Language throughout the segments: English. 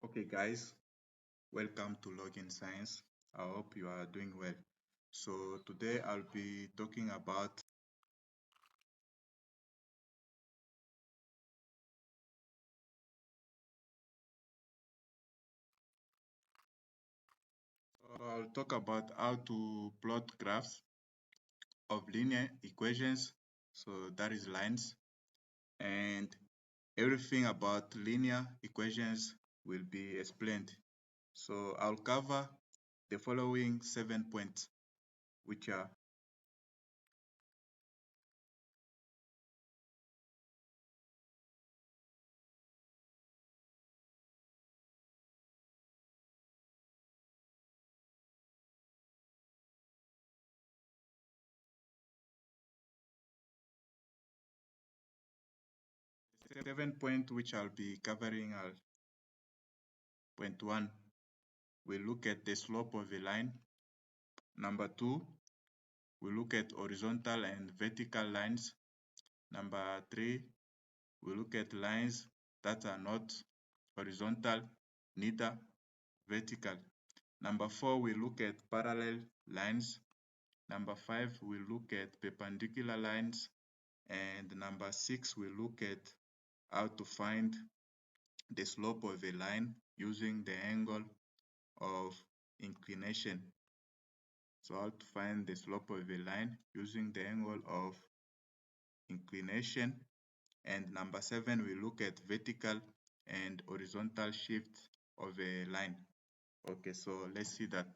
Okay, guys, welcome to Login Science. I hope you are doing well. So today I'll be talking about how to plot graphs of linear equations. So that is lines, and everything about linear equations will be explained. So I'll cover the following 7 points, which are 7 points which I'll be covering are point one, we look at the slope of a line. Number two, we look at horizontal and vertical lines. Number three, we look at lines that are not horizontal, neither vertical. Number four, we look at parallel lines. Number five, we look at perpendicular lines. And number six, we look at how to find the slope of a line using the angle of inclination. So how to find the slope of a line using the angle of inclination. And number seven, we look at vertical and horizontal shift of a line. Okay, so let's see that.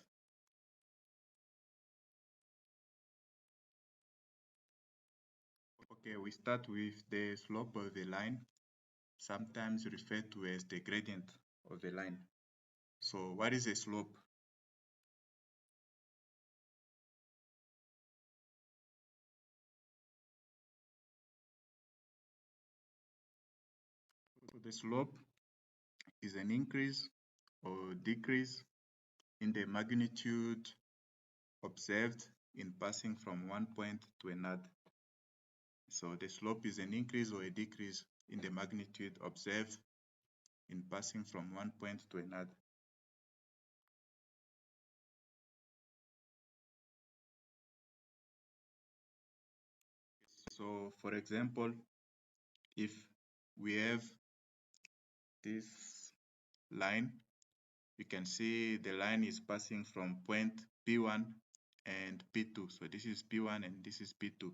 Okay, we start with the slope of a line, sometimes referred to as the gradient of a line. So what is a slope? So the slope is an increase or decrease in the magnitude observed in passing from one point to another. So the slope is an increase or a decrease in the magnitude observed in passing from one point to another. So for example, if we have this line, you can see the line is passing from point P1 and P2. So this is P1 and this is P2.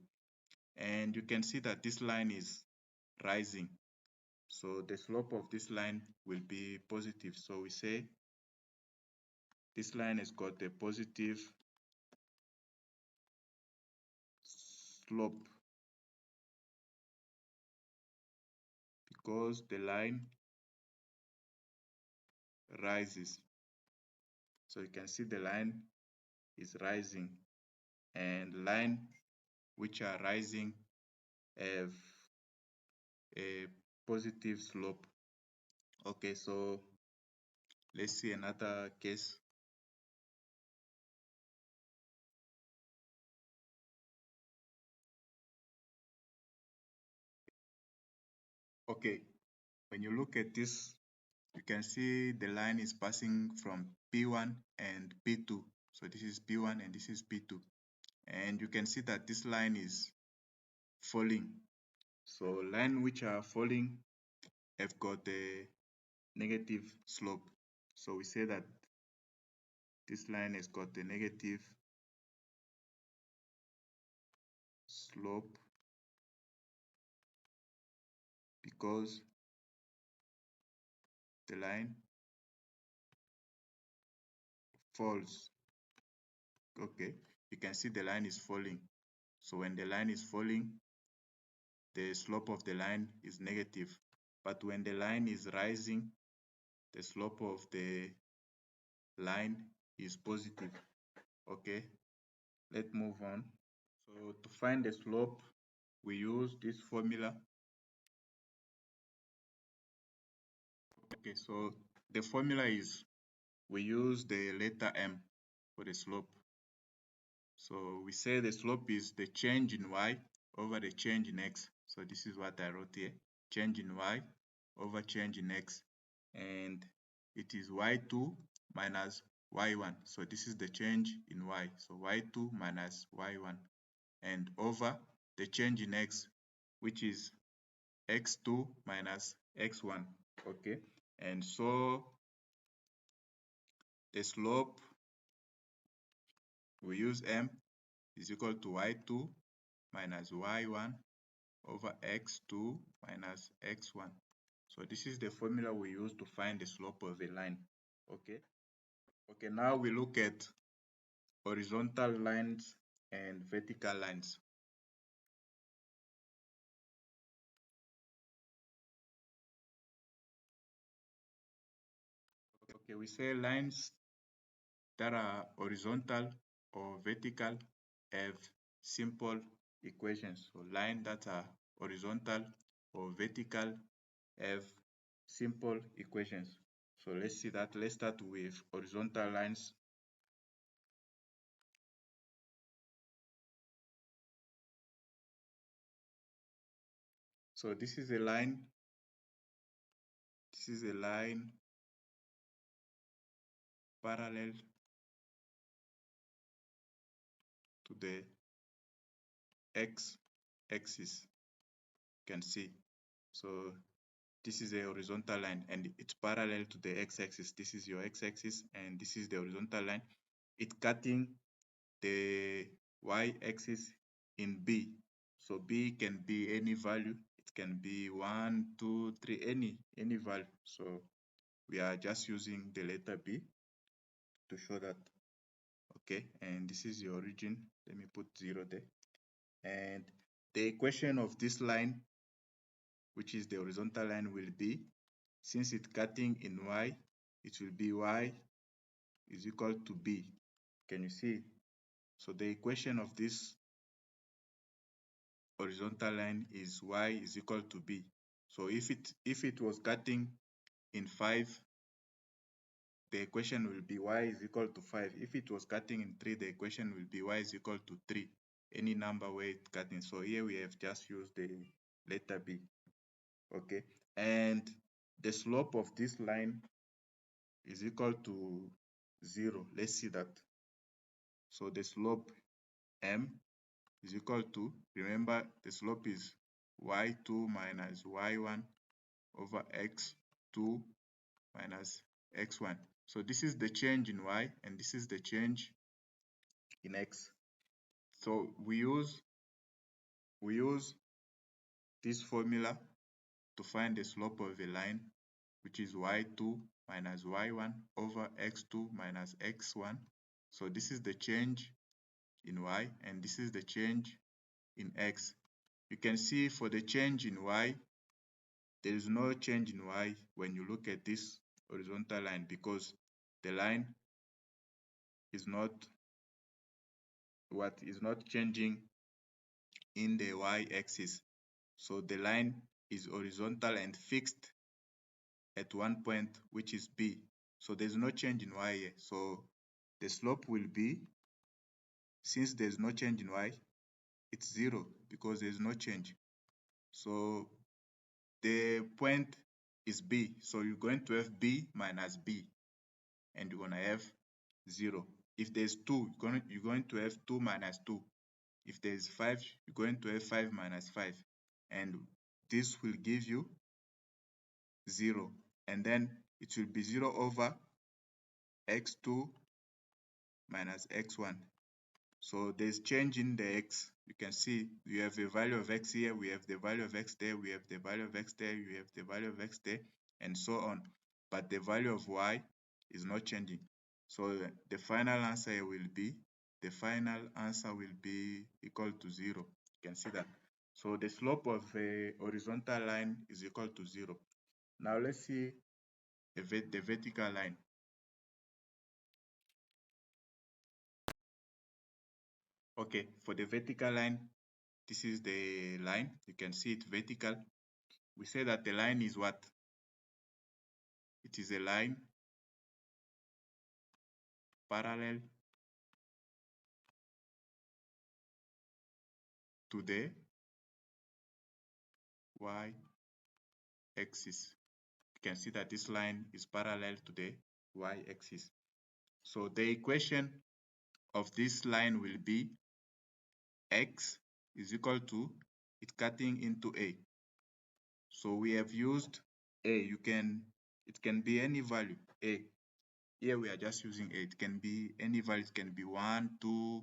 And you can see that this line is rising. So the slope of this line will be positive. So we say this line has got a positive slope because the line rises. So you can see the line is rising, and line which are rising have a positive slope. Okay, so let's see another case. Okay, when you look at this, you can see the line is passing from P1 and P2. So this is P1 and this is P2. And you can see that this line is falling. So line which are falling have got a negative slope. So we say that this line has got a negative slope because the line falls. Okay, you can see the line is falling. So when the line is falling, the slope of the line is negative. But when the line is rising, the slope of the line is positive. Okay, let's move on. So to find the slope, we use this formula. Okay, so the formula is we use the letter M for the slope. So we say the slope is the change in y over the change in x. So this is what I wrote here, change in y over change in x. And it is y2 minus y1. So this is the change in y. So y2 minus y1, and over the change in x, which is x2 minus x1. Okay, and so the slope, we use m, is equal to y2 minus y1 over x2 minus x1. So this is the formula we use to find the slope of a line. Okay. Okay, now we look at horizontal lines and vertical lines. Okay, we say lines that are horizontal or vertical have simple equations. So lines that are horizontal or vertical have simple equations. So let's see that. Let's start with horizontal lines. So this is a line. This is a line parallel to the x-axis. You can see. So this is a horizontal line and it's parallel to the x-axis. This is your x-axis and this is the horizontal line. It's cutting the y-axis in B. So B can be any value. It can be 1, 2, 3, any value. So we are just using the letter B to show that. Okay, and this is your origin. Let me put 0 there. And the equation of this line, which is the horizontal line, will be, since it's cutting in y, it will be y is equal to b. Can you see? So the equation of this horizontal line is y is equal to b. So if it was cutting in 5, the equation will be y is equal to 5. If it was cutting in 3, the equation will be y is equal to 3. Any number where it's cutting. So here we have just used the letter b. Okay, and the slope of this line is equal to 0. Let's see that. So the slope m is equal to, remember the slope is y2 minus y1 over x2 minus x1. So this is the change in y and this is the change in x. So we use this formula to find the slope of a line, which is y2 minus y1 over x2 minus x1. So this is the change in y and this is the change in x. You can see for the change in y, there is no change in y when you look at this horizontal line because the line is not changing in the y-axis. So the line is horizontal and fixed at one point, which is b. So there's no change in y here. So the slope will be, since there's no change in y, it's 0 because there's no change. So the point is b. So you're going to have b minus b and you're going to have 0. If there's 2, you're going to have 2 minus 2. If there's 5, you're going to have 5 minus 5. And this will give you 0. And then it will be 0 over x2 minus x1. So there's change in the x. You can see we have a value of x here, we have the value of x there, we have the value of x there, we have the value of x there, and so on. But the value of y is not changing. So the final answer will be, equal to 0. You can see that. So the slope of a horizontal line is equal to 0. Now let's see the vertical line. Okay, for the vertical line, this is the line. You can see it vertical. We say that the line is what? It is a line parallel to the y-axis. you can see that this line is parallel to the y-axis. So the equation of this line will be x is equal to it cutting into a. So we have used a. It can be any value a. Here we are just using a. It can be any value. It can be 1, 2,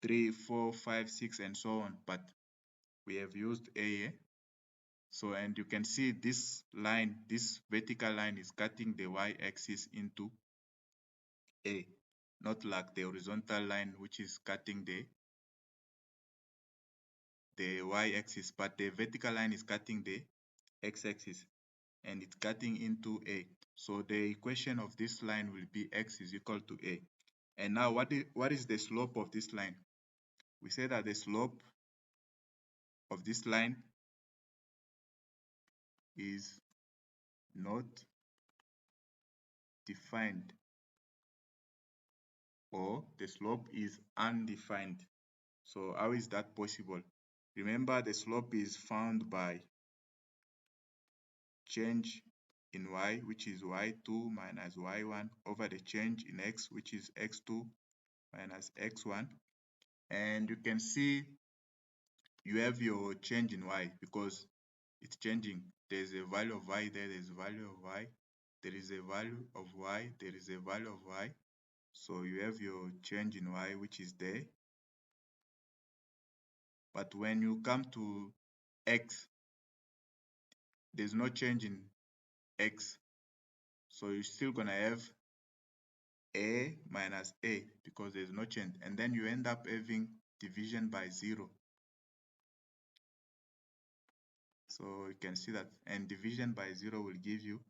3, 4, 5, 6, and so on. But we have used a. So, and you can see this line, this vertical line is cutting the y-axis into a, not like the horizontal line which is cutting the y-axis, but the vertical line is cutting the x-axis and it's cutting into a. So the equation of this line will be x is equal to a. And now what is the slope of this line? We say that the slope of this line is not defined, or the slope is undefined. So how is that possible? Remember, the slope is found by change in y, which is y2 minus y1 over the change in x, which is x2 minus x1. And you can see you have your change in y because it's changing. There's a value of y there, there's a value of y, there is a value of y, there is a value of y. So you have your change in y, which is there. But when you come to x, there's no change in x. So you're still gonna have a minus a because there's no change. And then you end up having division by 0. So you can see that, and division by 0 will give you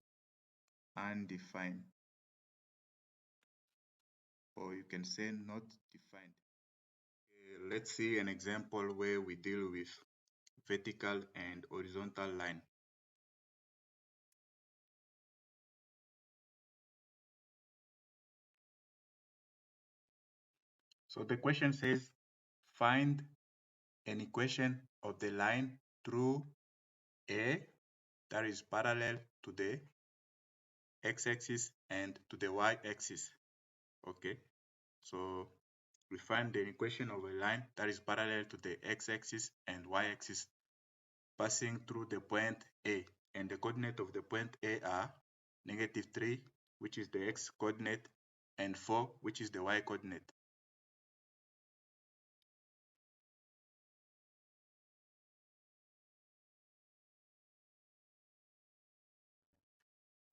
undefined, or you can say not defined. Let's see an example where we deal with vertical and horizontal line. So the question says, find an equation of the line through a that is parallel to the x-axis and to the y-axis. Okay, so we find the equation of a line that is parallel to the x-axis and y-axis passing through the point A, and the coordinate of the point A are -3, which is the x coordinate, and 4, which is the y coordinate.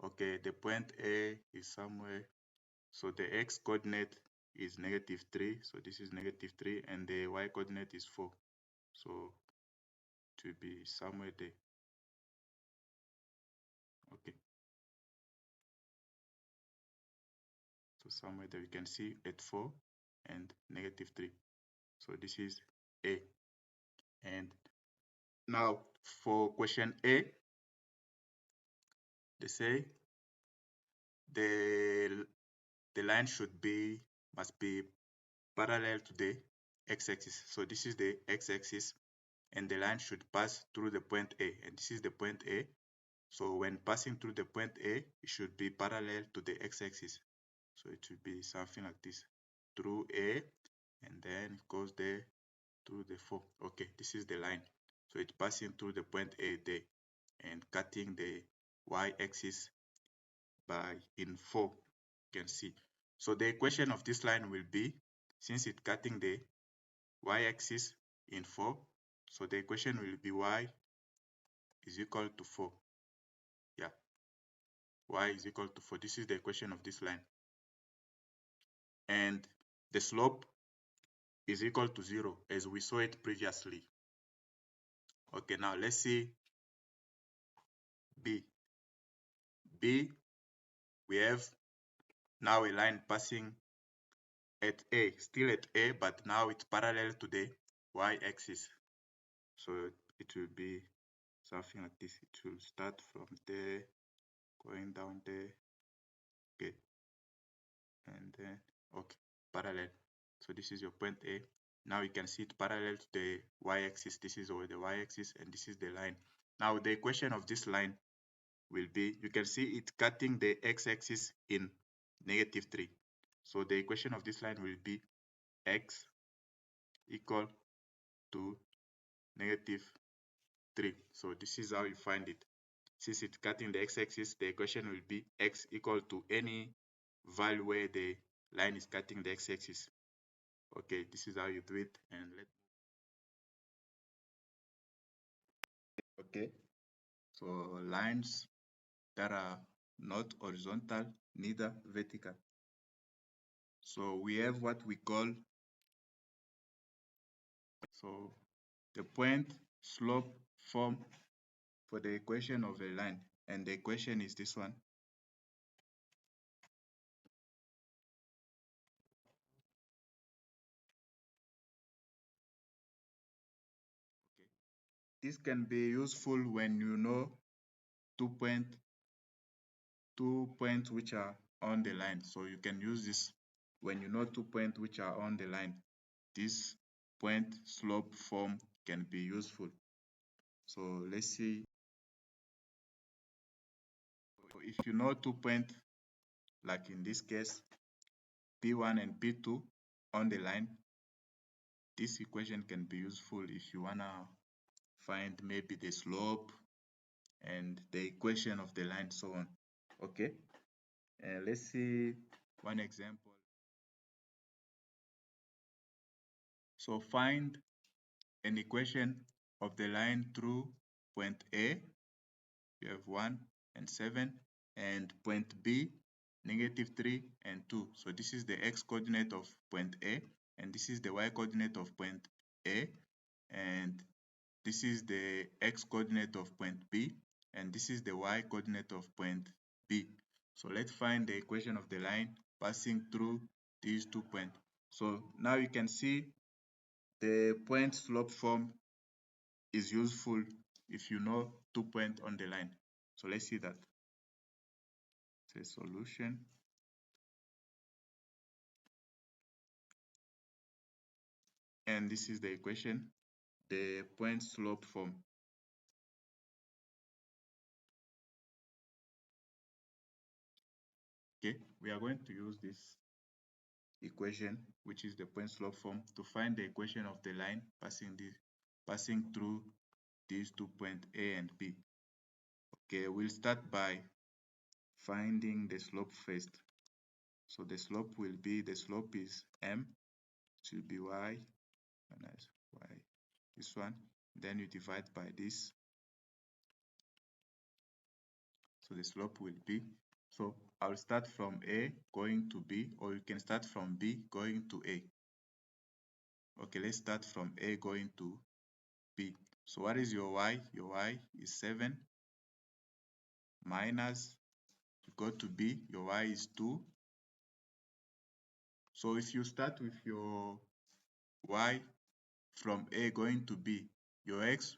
Okay, the point A is somewhere, so the x coordinate is -3, so this is -3, and the y coordinate is 4, so it will be somewhere there. Okay, so somewhere there you can see at 4 and -3, so this is A. And now for question A, they say the line must be parallel to the x-axis. So this is the x-axis, and the line should pass through the point A, and this is the point A. So when passing through the point A, it should be parallel to the x-axis. So it should be something like this, through A, and then it goes there through the 4. Okay, this is the line. So it's passing through the point A there and cutting the y-axis by in 4, you can see. So the equation of this line will be, since it's cutting the y-axis in 4, so the equation will be y is equal to 4. Yeah, y is equal to 4. This is the equation of this line. And the slope is equal to 0, as we saw it previously. Okay, now let's see B. B, we have now a line passing at A, still at A, but now it's parallel to the y-axis. So it will be something like this. It will start from there, going down there, okay, and then, okay, parallel. So this is your point A. Now you can see it parallel to the y-axis. This is over the y-axis, and this is the line. Now the equation of this line will be, you can see it cutting the x-axis in -3. So the equation of this line will be x equal to -3. So this is how you find it. Since it's cutting the x-axis, the equation will be x equal to any value where the line is cutting the x-axis. Okay, this is how you do it, and okay. So lines that are not horizontal, neither vertical. So we have what we call, so the point slope form for the equation of a line, and the equation is this one. Okay. This can be useful when you know two points which are on the line. So you can use this when you know 2 points which are on the line. This point slope form can be useful. So let's see. If you know 2 points, like in this case, P1 and P2 on the line, this equation can be useful if you wanna find maybe the slope and the equation of the line, so on. Okay, and let's see one example. So find an equation of the line through point A, you have 1 and 7, and point B, -3 and 2. So this is the x coordinate of point A, and this is the y coordinate of point A, and this is the x coordinate of point B, and this is the y coordinate of point B. So let's find the equation of the line passing through these 2 points. So now you can see the point slope form is useful if you know 2 points on the line. So let's see that. Say solution. And this is the equation, the point slope form. Okay, we are going to use this equation, which is the point slope form, to find the equation of the line passing through these 2 points A and B. Okay, we'll start by finding the slope first. So the slope will be, the slope is m, it will be y minus y, this one. Then you divide by this. So the slope will be, so I'll start from A going to B, or you can start from B going to A. Okay, let's start from A going to B. So what is your y? Your y is 7 minus, you go to B, your y is 2. So if you start with your y from A going to B, your x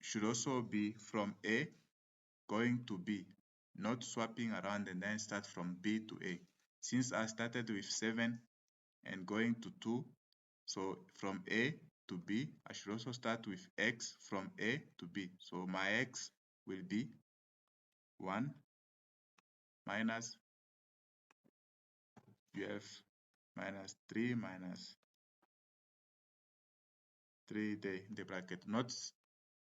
should also be from A going to B, not swapping around and then start from B to A. Since I started with 7 and going to 2, so from A to B, I should also start with x from A to B. So my x will be 1 minus, you have minus 3 minus 3 the bracket, not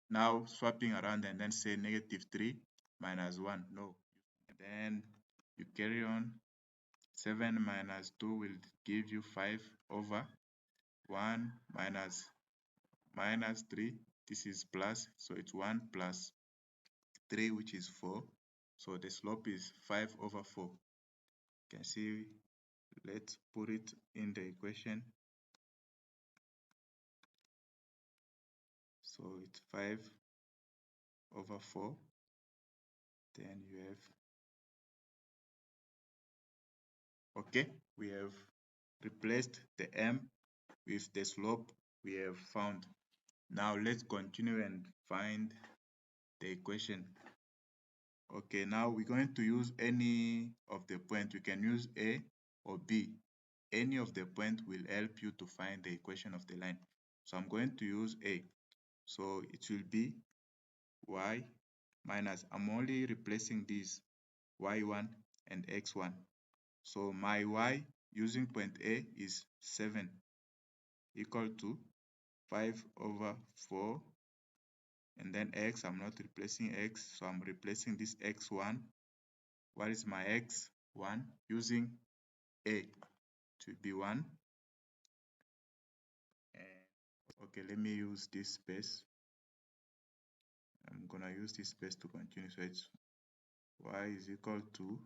now swapping around and then say -3 minus 1, no. Then you carry on, 7 minus 2 will give you 5 over 1 minus 3, this is plus, so it's 1 plus 3, which is 4. So the slope is 5 over 4. You can see, let's put it in the equation. So it's 5 over 4. Then you have, okay, we have replaced the m with the slope we have found. Now let's continue and find the equation. Okay, now we're going to use any of the points. You can use A or B. Any of the points will help you to find the equation of the line. So I'm going to use A. So it will be y minus, I'm only replacing these y1 and x1. So my y using point A is 7 equal to 5 over 4, and then x, I'm not replacing x, so I'm replacing this x1. What is my x1? Using A to be 1. And okay, let me use this space. I'm gonna use this space to continue. So it's y is equal to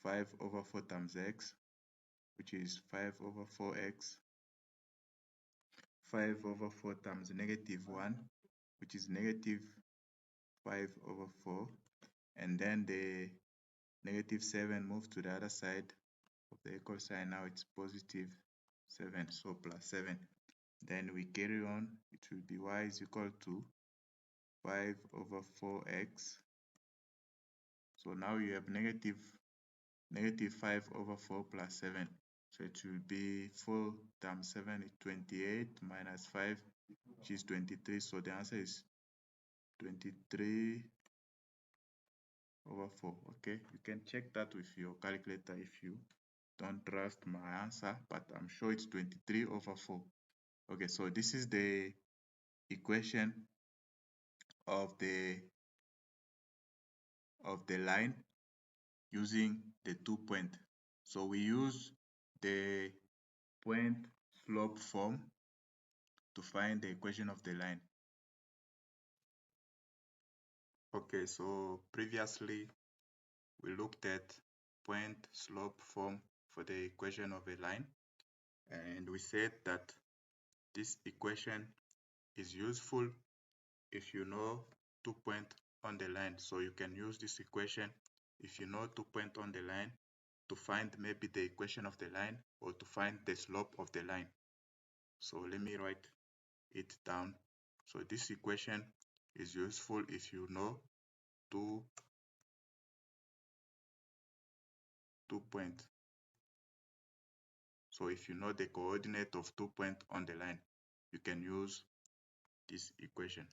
5 over 4 times x, which is 5 over 4x, 5 over 4 times negative 1, which is negative 5 over 4, and then the negative 7 moves to the other side of the equal sign. Now it's positive 7, so plus 7. Then we carry on, it will be y is equal to 5 over 4x. So now you have negative 5 over 4 plus 7. So it will be 4 times 7 is 28 minus 5, which is 23. So the answer is 23 over 4. Okay, you can check that with your calculator if you don't trust my answer, but I'm sure it's 23 over 4. Okay, so this is the equation of the line using the 2-point. So we use the point slope form to find the equation of the line. Okay, so previously we looked at point slope form for the equation of a line, and we said that this equation is useful if you know 2-point on the line. So you can use this equation if you know 2-point on the line to find maybe the equation of the line or to find the slope of the line. So let me write it down. So this equation is useful if you know two point. So if you know the coordinate of 2-point on the line, you can use this equation.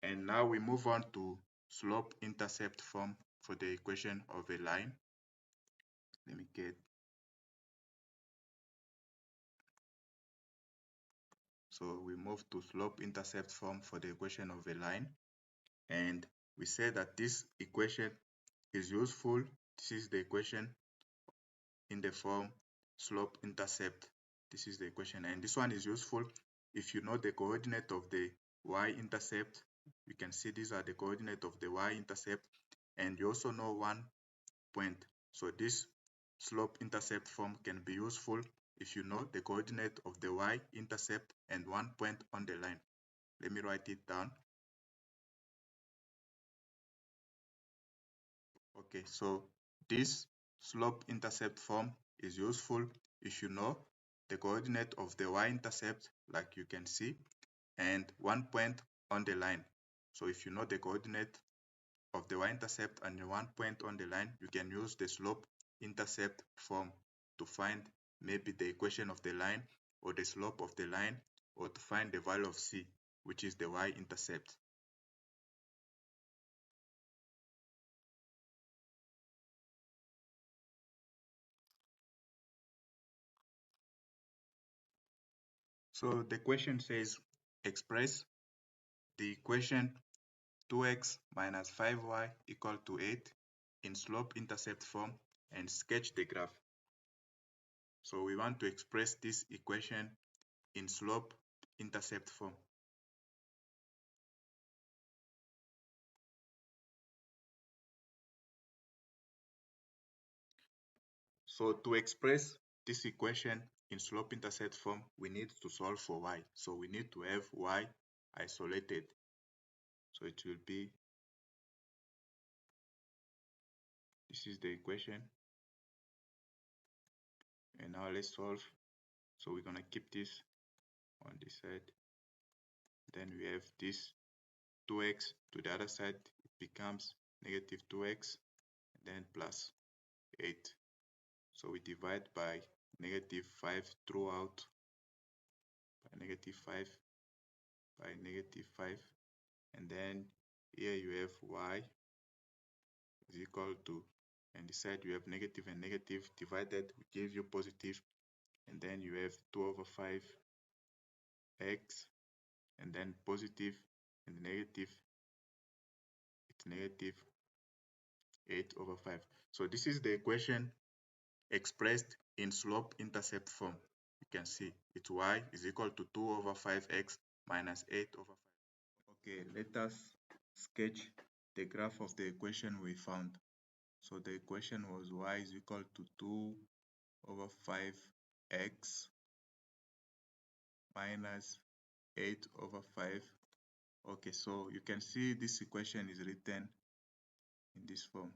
And now we move on to slope intercept form for the equation of a line. Let me get. So we move to slope intercept form for the equation of a line. And we say that this equation is useful. This is the equation in the form slope intercept. This is the equation, and this one is useful if you know the coordinate of the y-intercept. You can see these are the coordinate of the y-intercept, and you also know 1 point. So this slope intercept form can be useful if you know the coordinate of the y-intercept and 1 point on the line. Let me write it down. Okay, so this slope intercept form is useful if you know the coordinate of the y-intercept, like you can see, and 1 point on the line. So if you know the coordinate of the y-intercept and 1 point on the line, you can use the slope intercept form to find maybe the equation of the line or the slope of the line, or to find the value of c, which is the y-intercept. So the question says, express the equation 2x minus 5y equal to 8 in slope intercept form and sketch the graph. So we want to express this equation in slope intercept form. So to express this equation in slope intercept form, we need to solve for y. So we need to have y isolated. So it will be, this is the equation. And now let's solve. So we're gonna keep this on this side. Then we have this 2x to the other side, it becomes negative 2x, and then plus 8. So we divide by negative 5 throughout, by negative 5, by negative 5, and then here you have y is equal to, and this side you have negative and negative divided will give you positive, and then you have 2 over 5 x, and then positive and negative, it's negative 8 over 5. So this is the equation expressed in slope-intercept form. You can see it's y is equal to 2 over 5x minus 8 over 5. Okay, let us sketch the graph of the equation we found. So the equation was y is equal to 2 over 5x minus 8 over 5. Okay, so you can see this equation is written in this form.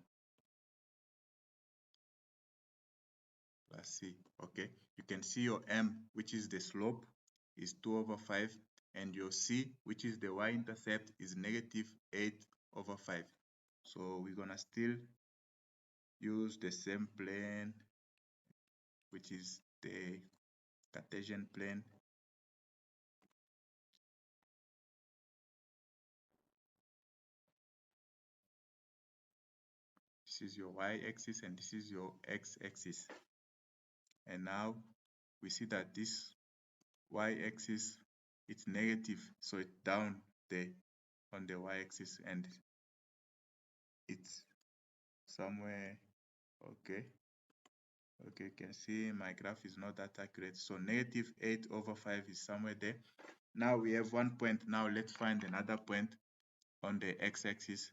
Let's see. Okay, you can see your m, which is the slope, is 2 over 5, and your c, which is the y-intercept, is negative 8 over 5. So we're gonna still use the same plane, which is the Cartesian plane. This is your y-axis and this is your x-axis. And now we see that this y-axis, it's negative, so it's down there on the y-axis, and it's somewhere, okay, you can see my graph is not that accurate, so negative 8 over 5 is somewhere there. Now we have one point. Now let's find another point on the x-axis.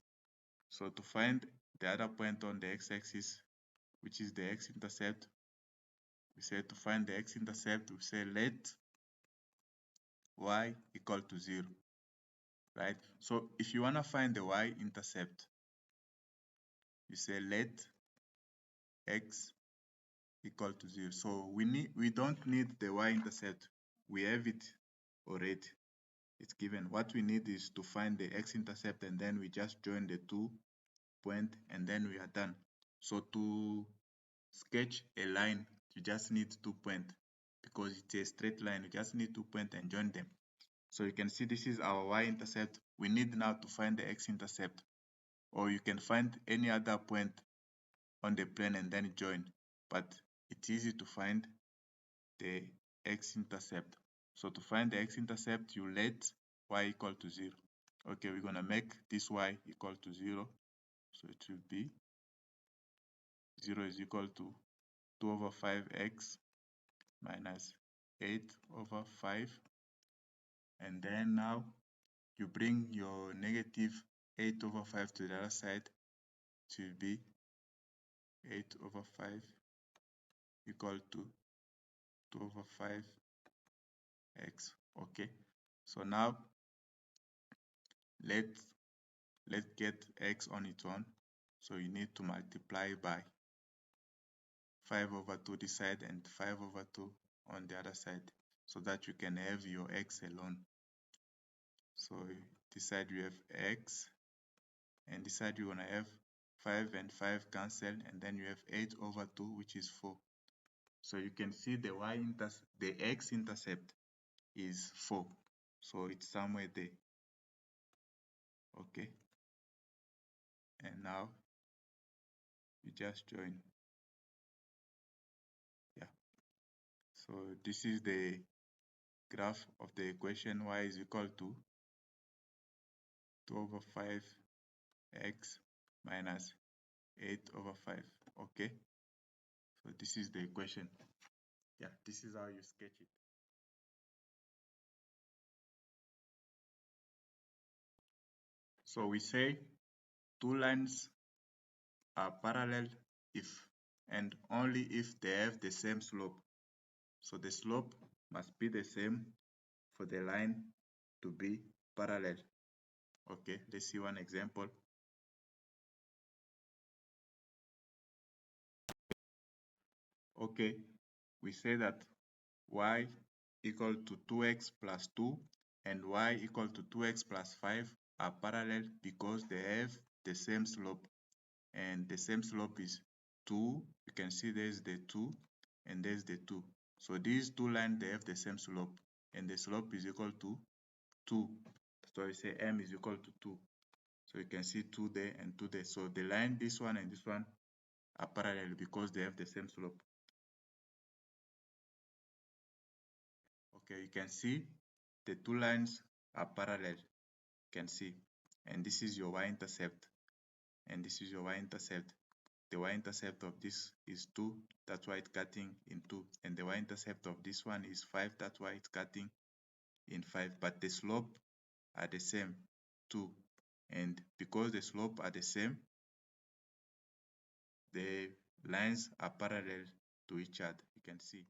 So to find the other point on the x-axis, which is the x-intercept, we say to find the x-intercept, we say let y equal to 0, right? So if you want to find the y-intercept, you say let x equal to 0. So we don't need the y-intercept. We have it already. It's given. What we need is to find the x-intercept, and then we just join the 2 points, and then we are done. So to sketch a line, you just need 2 points because it's a straight line. You just need 2 points and join them. So you can see this is our y-intercept. We need now to find the x-intercept, or you can find any other point on the plane and then join, but it's easy to find the x-intercept. So to find the x-intercept, you let y equal to 0. Okay, we're gonna make this y equal to 0. So it will be 0 is equal to 2 over 5x minus 8 over 5. And then now you bring your negative 8 over 5 to the other side. It will be 8 over 5 equal to 2 over 5x. Okay, so now let's get x on its own. So you need to multiply by 5 over 2 this side and 5 over 2 on the other side, so that you can have your x alone. So this side you have x, and this side you're gonna have 5 and 5 cancel, and then you have 8 over 2, which is 4. So you can see the x-intercept is 4. So it's somewhere there. Okay. And now you just join. Yeah. So this is the graph of the equation y is equal to 2 over 5x minus 8 over 5. Okay. So this is the equation. Yeah, this is how you sketch it. So we say two lines are parallel if and only if they have the same slope. So the slope must be the same for the line to be parallel. Okay, let's see one example. Okay, we say that y equal to 2x plus 2 and y equal to 2x plus 5 are parallel because they have the same slope, and the same slope is 2. You can see there's the 2 and there's the 2. So these two lines, they have the same slope, and the slope is equal to 2. So we say m is equal to 2. So you can see 2 there and 2 there. So the line, this one and this one, are parallel because they have the same slope. Okay, you can see the two lines are parallel. You can see, and this is your y-intercept, and this is your y-intercept. The y-intercept of this is 2, that's why it's cutting in 2, and the y-intercept of this one is 5, that's why it's cutting in 5. But the slope are the same, 2, and because the slope are the same, the lines are parallel to each other. You can see.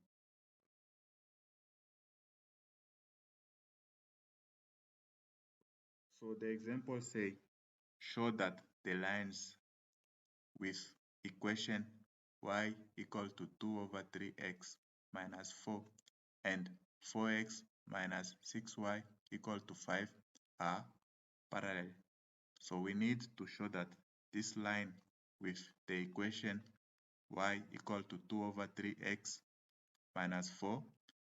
So the example say, show that the lines with equation y equal to 2 over 3x minus 4 and 4x minus 6y equal to 5 are parallel. So we need to show that this line with the equation y equal to 2 over 3x minus 4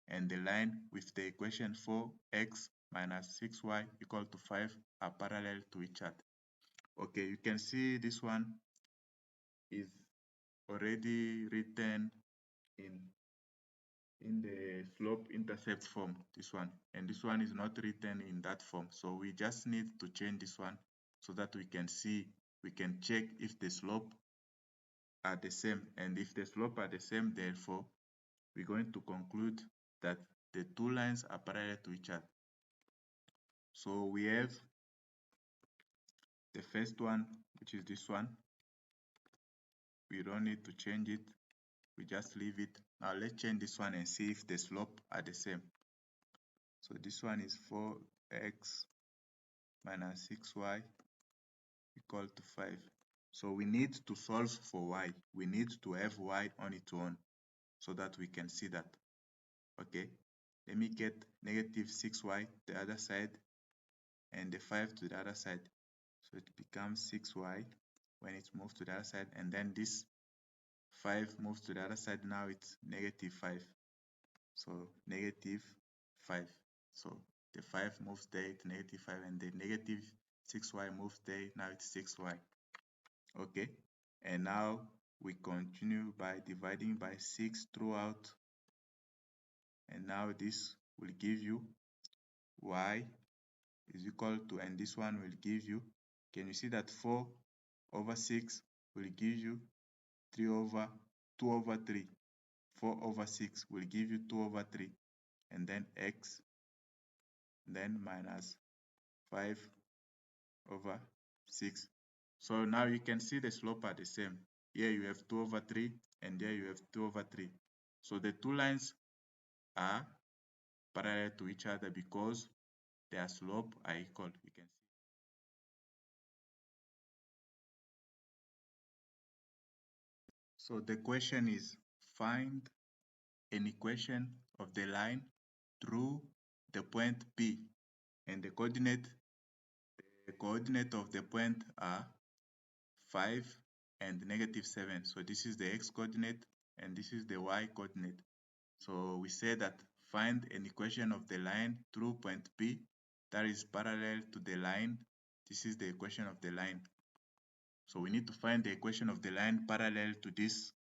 and the line with the equation 4x minus 6y equal to 5 are parallel to each other. Okay, you can see this one is already written in the slope intercept form, this one, and this one is not written in that form. So we just need to change this one so that we can see, we can check if the slope are the same, and if the slope are the same, therefore we're going to conclude that the two lines are parallel to each other. So we have the first one, which is this one. We don't need to change it, we just leave it. Now let's change this one and see if the slope are the same. So this one is 4x minus 6y equal to 5. So we need to solve for y. We need to have y on its own so that we can see that. Okay, let me get negative 6y the other side and the 5 to the other side. So it becomes 6y when it's moved to the other side, and then this 5 moves to the other side. Now it's negative 5. So negative 5. So the 5 moves there, it's negative 5, and the negative 6y moves there, now it's 6y. Okay, and now we continue by dividing by 6 throughout, and now this will give you y is equal to, and this one will give you, can you see that 4 over 6 will give you 2 over 3. 4 over 6 will give you 2 over 3, and then x, then minus 5 over 6. So now you can see the slope are the same. Here you have 2 over 3, and there you have 2 over 3. So the two lines are parallel to each other because their slope are equal. You can see. So the question is, find an equation of the line through the point P, and the coordinate of the point are 5 and negative 7. So this is the x coordinate and this is the y coordinate. So we say that find an equation of the line through point P that is parallel to the line. This is the equation of the line. So we need to find the equation of the line parallel to this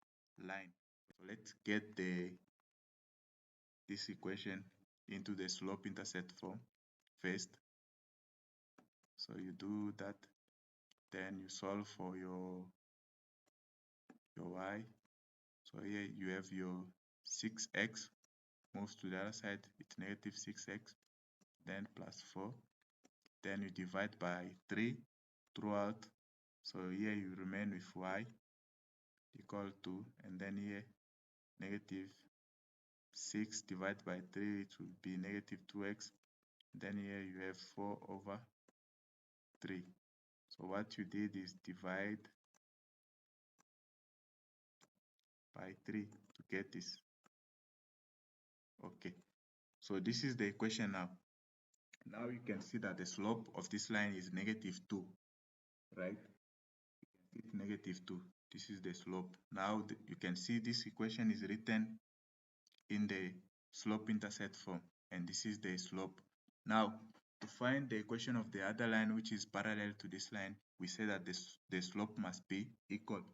line. So let's get this equation into the slope intercept form first. So you do that, then you solve for your y. So here you have your 6x moves to the other side, it's negative 6x, then plus 4. Then you divide by 3 throughout. So here you remain with y equal to, and then here negative 6 divided by 3, it will be negative 2x. Then here you have 4 over 3. So what you did is divide by 3 to get this. Okay, so this is the equation now. Now you can see that the slope of this line is negative 2, right? It's negative 2. This is the slope. Now you can see this equation is written in the slope intercept form, and this is the slope. Now to find the equation of the other line which is parallel to this line, we say that the slope must be equal.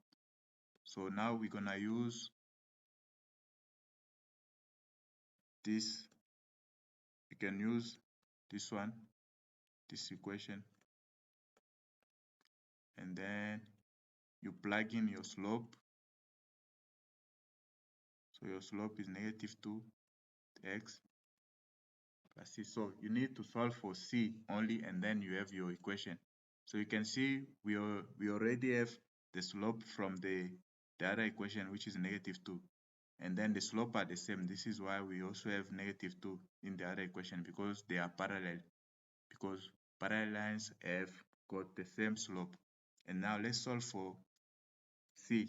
So now we're gonna use this. You can use this one, this equation, and then you plug in your slope. So your slope is -2x plus c. So you need to solve for c only, and then you have your equation. So you can see we already have the slope from the other equation, which is -2. And then the slope are the same. This is why we also have -2 in the other equation, because they are parallel. Because parallel lines have got the same slope. And now let's solve for c.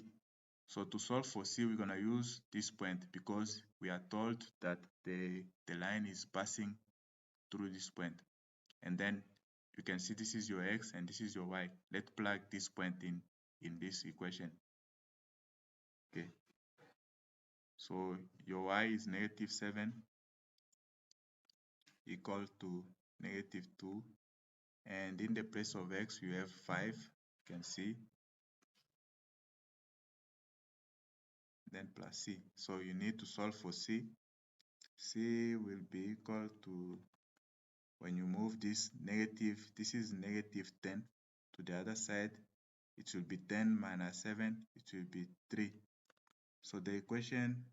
So to solve for c, we're gonna use this point because we are told that the line is passing through this point. And then you can see this is your x and this is your y. Let's plug this point in this equation. Okay. So your y is -7 equal to -2. And in the place of x, you have 5, you can see. Then plus c. So you need to solve for c. C will be equal to, when you move this negative, this is -10 to the other side, it will be 10 minus 7, it will be 3. So the equation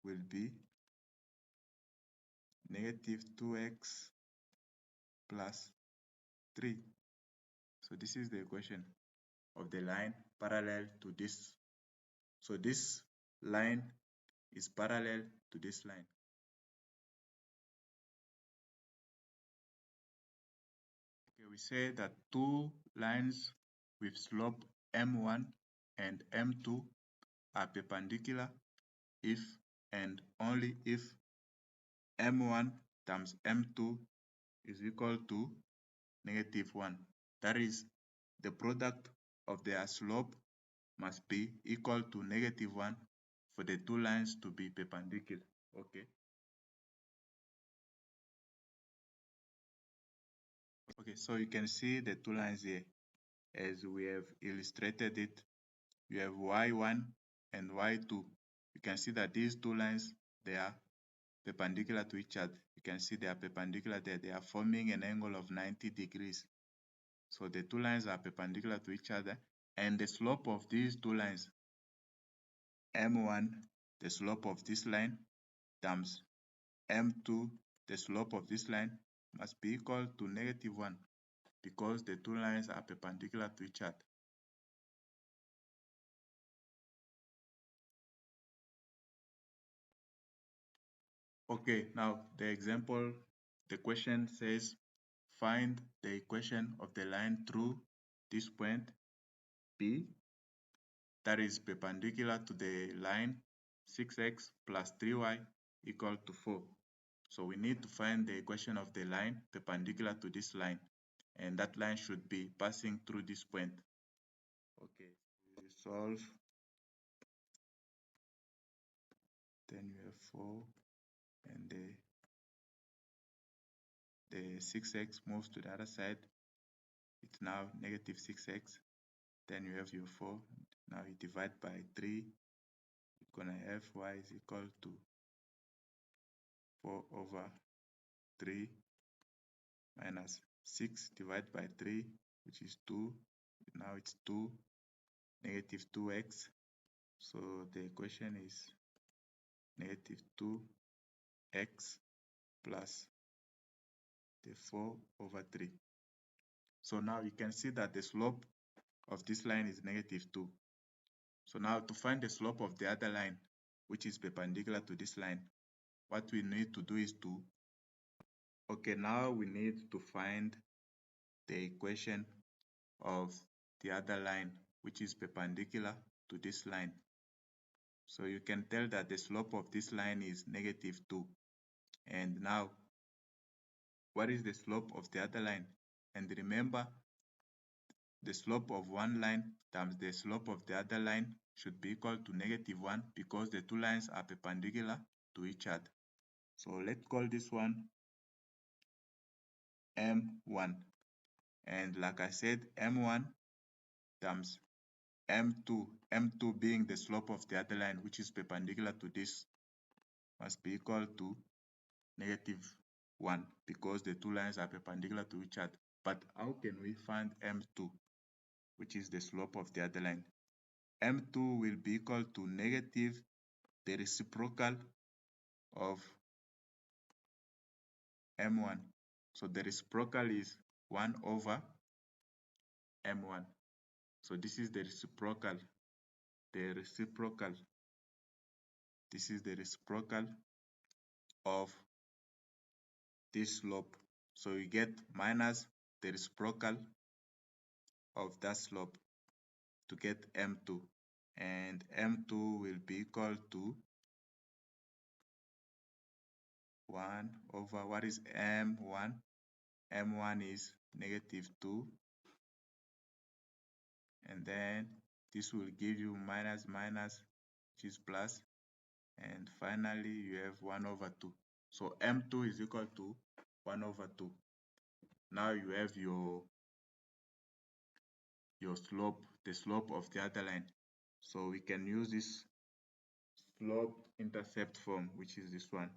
will be -2x plus 3. So this is the equation of the line parallel to this. So this line is parallel to this line. Okay, we say that two lines with slope m1 and m2 are perpendicular if and only if m1 times m2 is equal to -1. That is, the product of their slope must be equal to -1 for the two lines to be perpendicular. Okay. Okay, so you can see the two lines here as we have illustrated it. You have y1 and y2. You can see that these two lines, they are perpendicular to each other. You can see they are perpendicular there. They are forming an angle of 90 degrees. So the two lines are perpendicular to each other, and the slope of these two lines, m1, the slope of this line, times m2, the slope of this line, must be equal to -1 because the two lines are perpendicular to each other. Okay, now the example, the question says, find the equation of the line through this point P that is perpendicular to the line 6x plus 3y equal to 4. So we need to find the equation of the line perpendicular to this line, and that line should be passing through this point. Okay, we solve. Then you have 4, and the 6x moves to the other side. It's now -6x. Then you have your 4. Now you divide by 3. You're gonna have y is equal to 4 over 3 minus 6 divided by 3, which is 2. Now it's 2, -2x. So the equation is -2x plus the 4 over 3. So now you can see that the slope of this line is -2. So now to find the slope of the other line, which is perpendicular to this line, what we need to do is to, okay, now we need to find the equation of the other line, which is perpendicular to this line. So you can tell that the slope of this line is -2. And now, what is the slope of the other line? And remember, the slope of one line times the slope of the other line should be equal to -1 because the two lines are perpendicular to each other. So let's call this one M1. And like I said, M1 times m2 being the slope of the other line, which is perpendicular to this, must be equal to -1, because the two lines are perpendicular to each other. But how can we find m2, which is the slope of the other line? m2 will be equal to negative the reciprocal of m1. So the reciprocal is 1 over m1. So this is the reciprocal. This is the reciprocal of this slope. So you get minus the reciprocal of that slope to get m2. And m2 will be equal to 1 over, what is m1? m1 is -2. And then this will give you minus minus, which is plus. And finally, you have 1 over 2. So m2 is equal to 1 over 2. Now you have your slope, the slope of the other line. So we can use this slope intercept form, which is this one,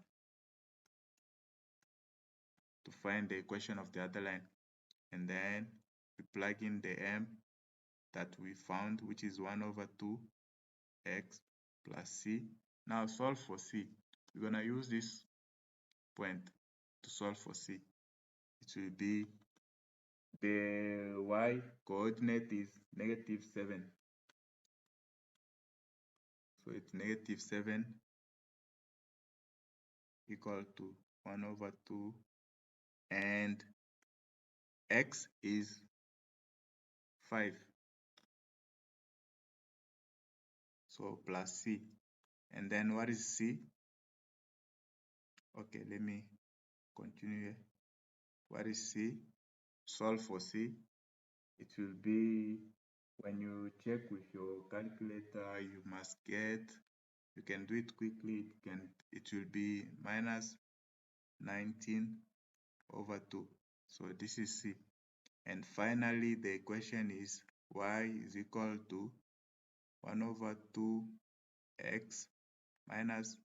to find the equation of the other line. And then we plug in the m that we found, which is 1 over 2 x plus c. Now solve for c. We're going to use this point to solve for c. It will be, the y coordinate is -7. So it's -7 equal to 1 over 2, and x is 5. So plus c. And then what is c? Okay, let me continue here. What is c? Solve for c. It will be, when you check with your calculator, you must get, you can do it quickly, it will be minus 19 over 2. So this is c. And finally, the equation is y is equal to 1 over 2x minus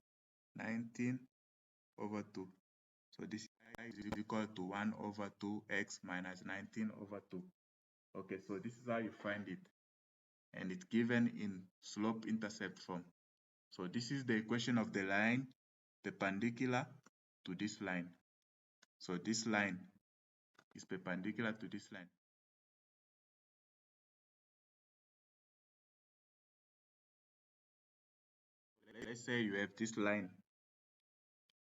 19 over 2. So this is equal to 1 over 2x minus 19 over 2. Okay, so this is how you find it. And it's given in slope intercept form. So this is the equation of the line perpendicular to this line. So this line is perpendicular to this line. Let's say you have this line,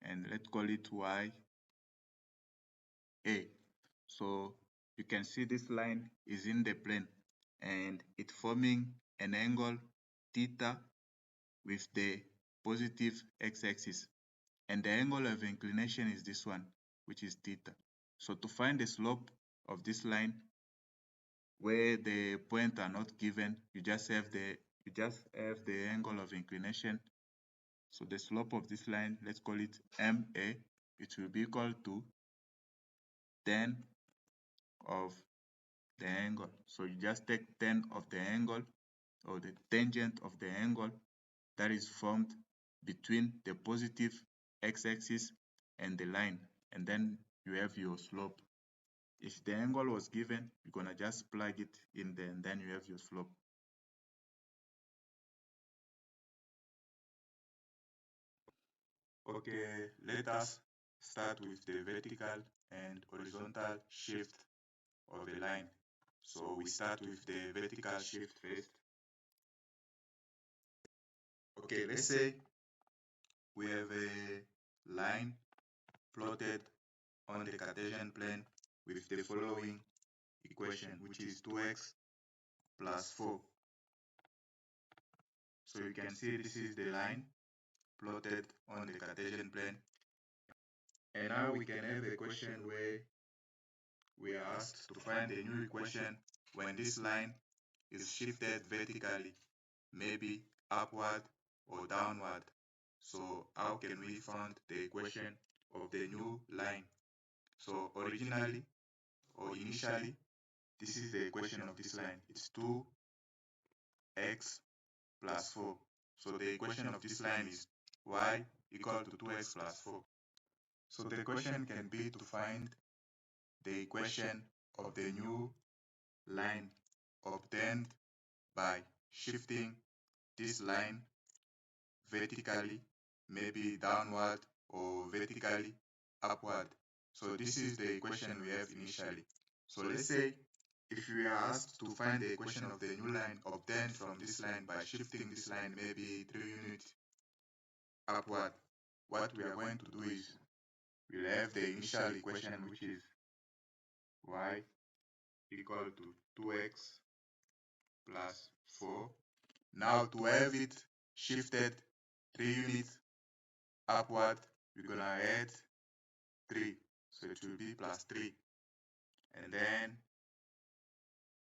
and let's call it y a. So you can see this line is in the plane, and it's forming an angle theta with the positive x-axis, and the angle of inclination is this one, which is theta. So to find the slope of this line, where the points are not given, you just have the angle of inclination. So the slope of this line, let's call it ma. It will be equal to 10 of the angle. So you just take 10 of the angle, or the tangent of the angle that is formed between the positive x-axis and the line, and then you have your slope. If the angle was given, you're gonna just plug it in there, and then you have your slope. Okay, let us start with the vertical and horizontal shift of a line. So we start with the vertical shift first. Okay, let's say we have a line plotted on the Cartesian plane with the following equation, which is 2x plus 4. So you can see this is the line plotted on the Cartesian plane. And now we can have a question where we are asked to find a new equation when this line is shifted vertically, maybe upward or downward. So how can we find the equation of the new line? So originally, or initially, this is the equation of this line. It's 2 x plus 4. So the equation of this line is y equal to 2x plus 4. So the question can be to find the equation of the new line obtained by shifting this line vertically, maybe downward, or vertically upward. So this is the equation we have initially. So let's say if we are asked to find the equation of the new line obtained from this line by shifting this line maybe 3 units upward, what we are going to do is we'll have the initial equation, which is y equal to 2x plus 4. Now to have it shifted 3 units upward, we're gonna add 3, so it will be plus 3, and then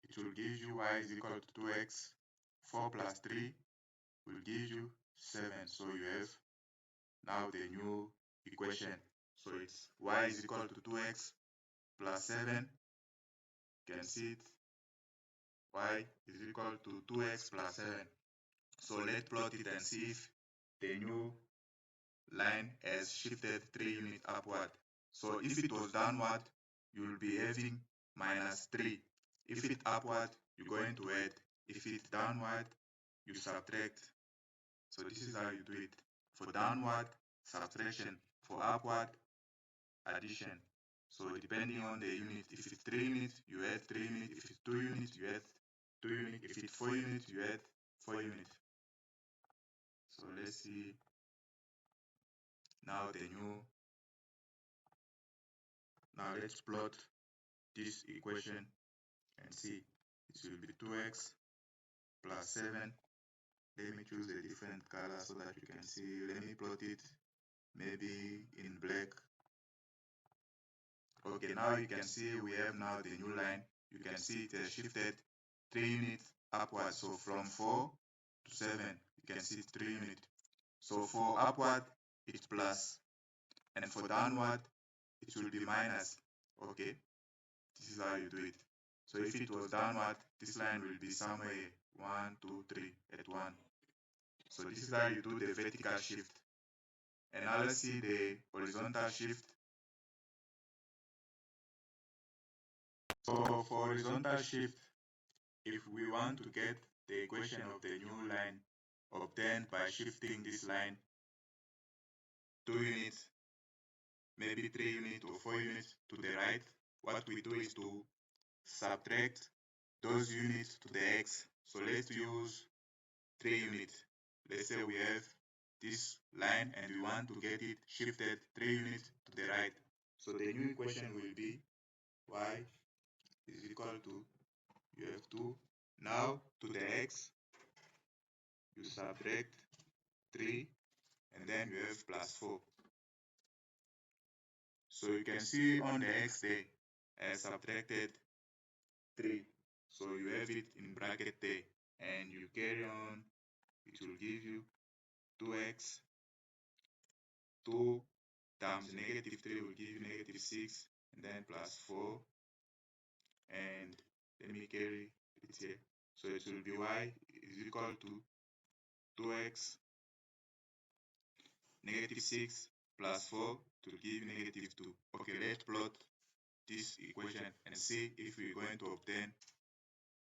it will give you y is equal to 2x. 4 plus 3 will give you 7. So you have now the new equation. So it's y is equal to 2x plus 7. You can see it. Y is equal to 2x plus 7. So let's plot it and see if the new line has shifted 3 units upward. So if it was downward, you'll be having minus 3. If it's upward, you're going to add. If it's downward, you subtract. So this is how you do it. For downward, subtraction. For upward, addition. So depending on the unit, if it's 3 units, you add 3 units. If it's 2 units, you add 2 units. If it's 4 units, you add 4 units. So let's see now the new. Now let's plot this equation and see. It will be 2x plus 7. Let me choose a different color so that you can see. Let me plot it maybe in black. Okay, now you can see we have now the new line. You can see it has shifted 3 units upward. So from 4 to 7, you can see it's 3 units. So for upward, it's plus, and for downward, it will be minus. Okay, this is how you do it. So if it was downward, this line will be somewhere 1, 2, 3 at 1. So this is how you do the vertical shift. And now let's see the horizontal shift. So for horizontal shift, if we want to get the equation of the new line obtained by shifting this line 2 units, maybe 3 units or 4 units to the right, what we do is to subtract those units to the x. So let's use 3 units. Let's say we have this line and we want to get it shifted 3 units to the right. So the new equation will be y is equal to, you have 2. Now to the x, you subtract 3, and then you have plus 4. So you can see on the x there, I subtracted 3. So you have it in bracket there, and you carry on, it will give you 2x. 2 times negative 3 will give you negative 6, and then plus 4. And let me carry it here. So it will be y is equal to 2x negative 6 plus 4 to give negative 2. Okay, let's plot this equation and see if we're going to obtain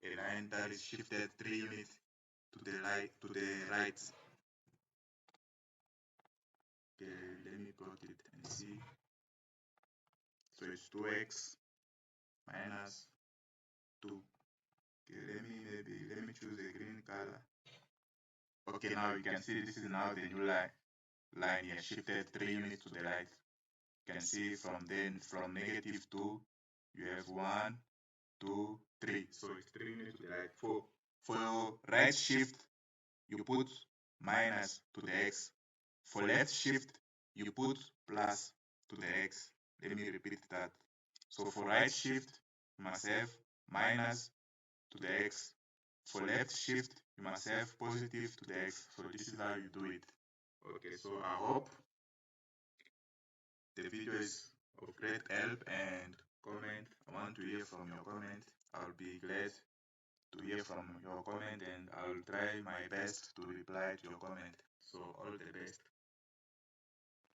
a line that is shifted 3 units to the right. Okay, let me plot it and see. So it's 2x minus 2. Okay, let me choose a green color. Okay, now you can see this is now the new line here, shifted 3 units to the right. You can see from negative 2, you have 1, 2, 3. So it's 3 units to the right. For right shift, you put minus to the x. For left shift, you put plus to the x. Let me repeat that. So for right shift, you must have minus to the x. For left shift, you must have positive to the x. So this is how you do it. Okay, so I hope the video is of great help, and comment. I want to hear from your comment. I'll be glad to hear from your comment, and I'll try my best to reply to your comment. So all the best.